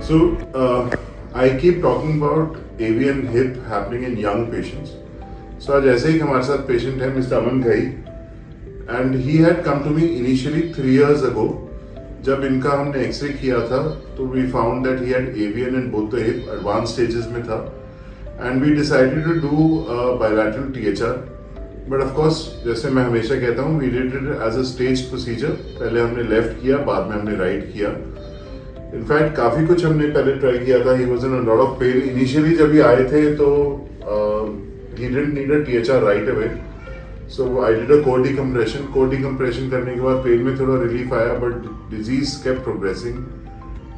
So, I keep talking about AV and hip happening in young patients. So, आज ऐसे ही हमारे साथ patient है Mr. Aman Ghai, and he had come to me initially 3 years ago. जब इनका हमने x ray किया था तो we found that he had AVN in both the hip, advanced stages में था, and we decided to do bilateral THR. But of course, जैसे मैं हमेशा कहता हूँ, we did it as a staged procedure. पहले हमने लेफ्ट किया, बाद में हमने राइट किया. इनफैक्ट काफ़ी कुछ हमने पहले ट्राई किया था. He was in a lot of pain initially. जब ये आए थे तो he didn't need a THR right away, so I did a core decompression करने के बाद पेन में थोड़ा रिलीफ आया, but disease kept progressing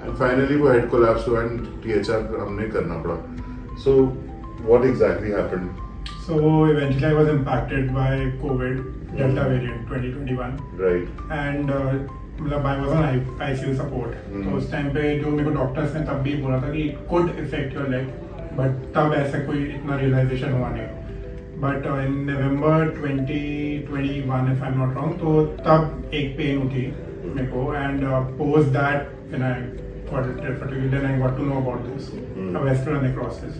and finally वो हेड कोलैप्स हुआ एंड THR हमने करना पड़ा. So what exactly happened? So eventually I was impacted by COVID, Delta variant 2021. Right. And मतलब I was on ICU support. तो उस time पे जो मेरे को डॉक्टर्स ने तब भी बोला था कि it could affect your leg, but तब ऐसा कोई इतना realization हुआ नहीं. But in November 2021 if I'm not wrong, तो तब एक पेन उठी मेरे को, and post that when I got it referred to, then I got to know about this, a vascular necrosis.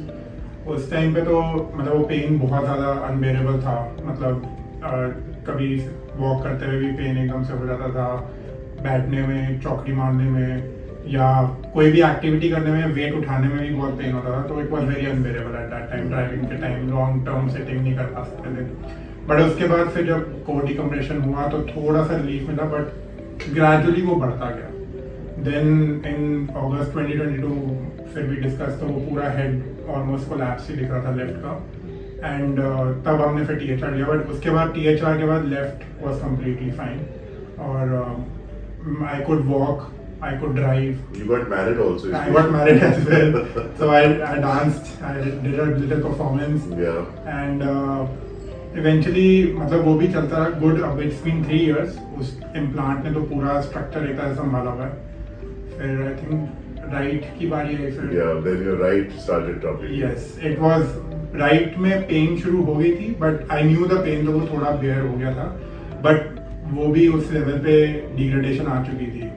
उस टाइम पे तो मतलब वो पेन बहुत ज़्यादा अनबेरेबल था. मतलब कभी वॉक करते हुए भी पेन एकदम से हो जाता था, बैठने में, चौकड़ी मारने में, या कोई भी एक्टिविटी करने में, वेट उठाने में भी बहुत पेन होता था. तो it was very unbearable at that time. Driving के टाइम लॉन्ग टर्म सिटिंग नहीं कर पा सकते थे. बट उसके बाद फिर जब कोर डिकम्प्रेशन हुआ तो थोड़ा सा रिलीफ मिला, बट ग्रेजुअली वो बढ़ता गया. देन इन अगस्त 2022 फिर भी डिस्कस, तो वो पूरा हेड ऑलमोस्ट कोलैप्स ही दिख रहा था लेफ्ट का. एंड तब हमने फिर THR लिया, बट उसके बाद THR के बाद लेफ्ट वॉज कम्प्लीटली फाइन. और I could walk, I could drive. You got married also. I got married as well. So I danced, I did a little performance. Yeah. And eventually मतलब वो भी चलता रहा good. अब it's been 3 years. उस implant ने तो पूरा structure एक तरह से संभाला हुआ है. फिर I think right की बारी आई फिर. Yeah, then your right started dropping. Yes, it was right में pain शुरू हो गई थी, but I knew the pain, तो वो थोड़ा bear हो गया था. But वो भी उस लेवल पे डिग्रेडेशन आ चुकी थी.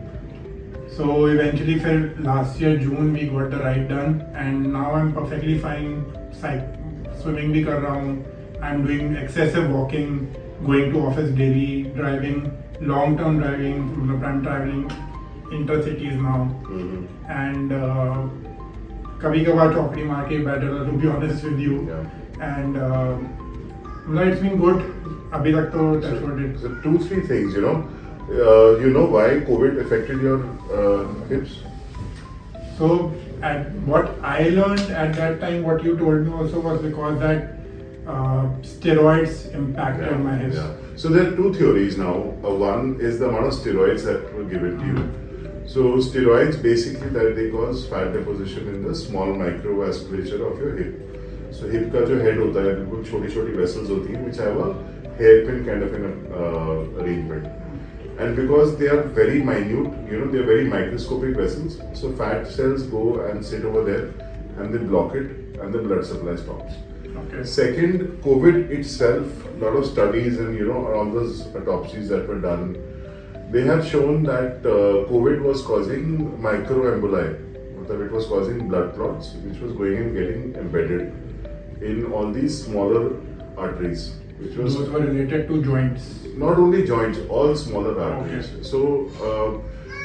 सो इवेंचुअली फिर last year June we got the right done, and now I am perfectly fine. Swimming भी कर रहा हूँ, I am doing excessive walking, going to office daily, driving, long term driving, मतलब I am travelling inter cities now. And कभी कभार चौकड़ी मार के बैठ रहा, to be honest with you. And it's been good. अभी तक तो that's what it. So 2-3 things, you know why COVID affected your hips? So what I learned at that time, what you told me also, was because that steroids impacted my hips. Yeah. So there are 2 theories now. One is the amount of steroids that were given to you. So steroids basically that they cause fat deposition in the small microvasculature of your hip. So hip का जो head होता है, बिल्कुल छोटी-छोटी vessels होती हैं, which have a hairpin kind of an arrangement. And because they are very minute, they are very microscopic vessels, so fat cells go and sit over there and they block it and the blood supply stops. Okay. Second, COVID itself, a lot of studies and all those autopsies that were done, they have shown that COVID was causing microemboli. It was causing blood clots which was going and getting embedded in all these smaller arteries, which was those were related to joints. Not only joints, all smaller arteries. Okay. So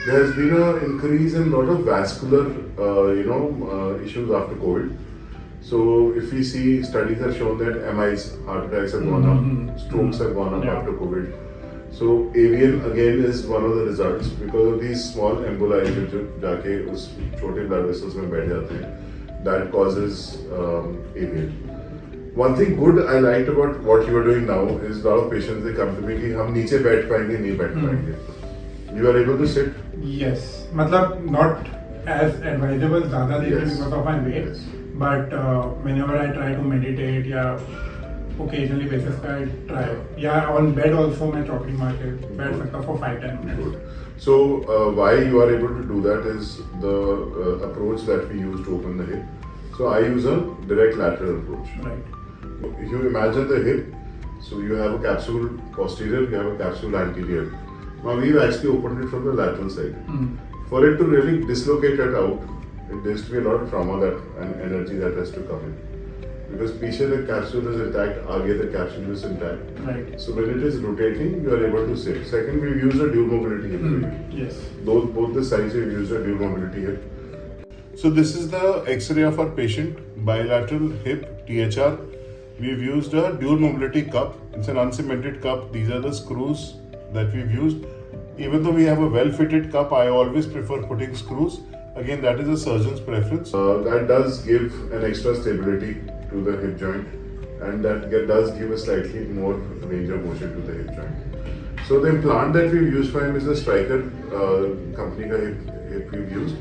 there has been an increase in lot of vascular, issues after COVID. So if we see, studies have shown that MIs, heart attacks have gone up, strokes have gone up after COVID. So AVN again is one of the results because of these small emboli जो जाके उस छोटे blood vessels में बैठ जाते हैं. That causes AVN. One thing good I liked about what you are doing now is a lot of patients they come to me कि हम नीचे बैठ पाएंगे नहीं बैठ पाएंगे. You are able to sit? Yes, मतलब not as advisable ज़्यादा देर because of my weight. Yes. But whenever I try to meditate या occasionally basis पे I try, या on bed also मैं चौकड़ी मार के बैठ सकता for 5-10 minutes. Good. So why you are able to do that is the approach that we use to open the hip. So I use a direct lateral approach. Right. If you imagine the hip, so you have a capsule posterior, you have a capsule anterior. Now we've actually opened it from the lateral side. For it to really dislocate it out, there used to be a lot of trauma that and energy that has to come in. Because पीछे the capsule is intact, आगे the capsule is intact. Right. So when it is rotating, you are able to sit. Second, we've used a dual mobility hip for you. Yes. Both the sides we've used a dual mobility hip. So this is the X-ray of our patient, bilateral hip, THR. We've used a dual mobility cup. It's an uncemented cup. These are the screws that we've used. Even though we have a well-fitted cup, I always prefer putting screws. Again, that is a surgeon's preference. That does give an extra stability to the hip joint, and that does give a slightly more range of motion to the hip joint. So the implant that we've used for him is the Stryker company ka hip we've used.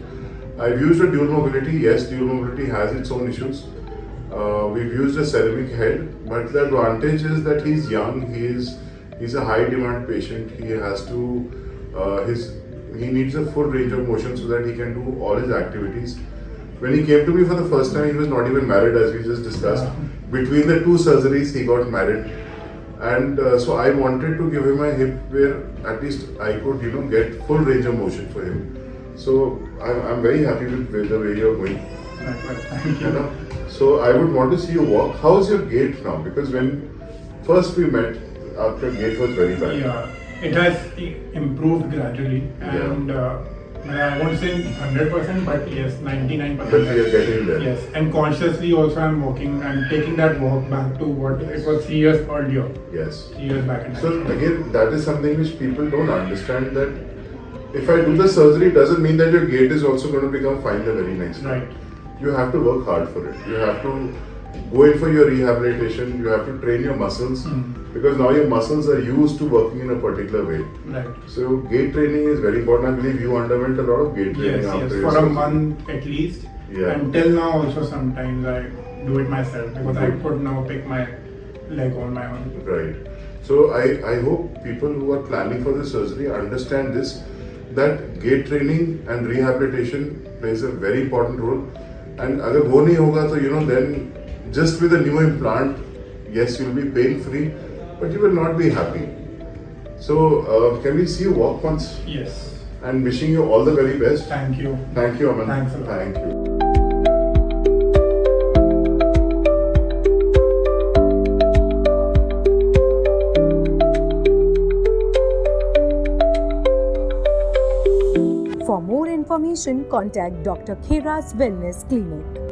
I've used a dual mobility. Yes, dual mobility has its own issues. We've used a ceramic head, but the advantage is that he's young. He's a high demand patient. He has to he needs a full range of motion so that he can do all his activities. When he came to me for the first time, he was not even married, as we just discussed. Between the two surgeries, he got married, and so I wanted to give him a hip where at least I could, get full range of motion for him. So I'm very happy with the way you're going. Thank you. So I would want to see you walk. How's your gait now? Because when first we met, your gait was very bad. Yeah, it has improved gradually, and I won't say 100%, but yes, 99%. But we are getting there. Yes, and consciously also I'm walking. I'm taking that walk back to what it was 3 years earlier. Yes. 3 years back. So again, that is something which people don't understand, that if I do the surgery, doesn't mean that your gait is also going to become fine the very next day. Right. You have to work hard for it. You have to go in for your rehabilitation. You have to train your muscles, because now your muscles are used to working in a particular way. Right. So gait training is very important. I believe you underwent a lot of gait training Yes, after yes, your for a surgery. month at least. Yeah. Until now also sometimes I do it myself because I Good. could now pick my leg on my own. Right. So I hope people who are planning for the surgery understand this, that gait training and rehabilitation plays a very important role. And अगर वो नहीं होगा तो then just with a new implant, yes, you'll be pain free, but you will not be happy. So can we see you walk once? Yes. And wishing you all the very best. Thank you. Thank you, Aman. Thanks a lot. Thank you. For more information, contact Dr. Khera's Wellness Clinic.